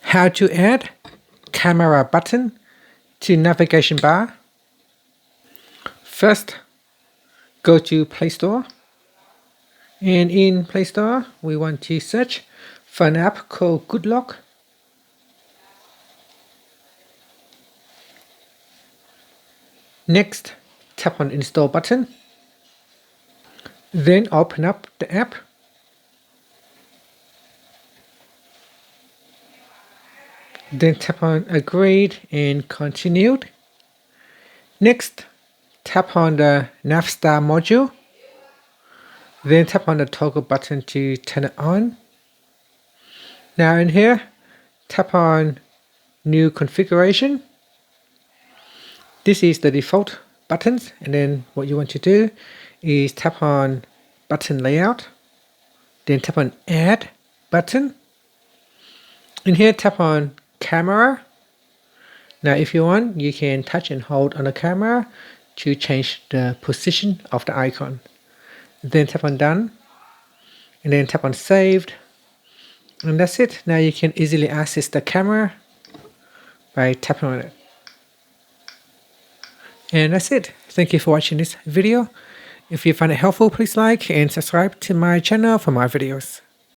How to add camera button to navigation bar. First, go to Play Store, and in Play Store we want to search for an app called Good Lock. Next, tap on Install button. Then open up the app. Then tap on Agreed and Continued. Next, tap on the Navstar module. Then tap on the toggle button to turn it on. Now in here, tap on New Configuration. This is the default buttons, and then what you want to do is tap on Button Layout. Then tap on Add Button. In here, tap on Camera. Now if you want, you can touch and hold on the camera to change the position of the icon. Then tap on Done, and then tap on Saved, and that's it. Now you can easily access the camera by tapping on it. And that's it. Thank you for watching this video. If you find it helpful, please like and subscribe to my channel for more videos.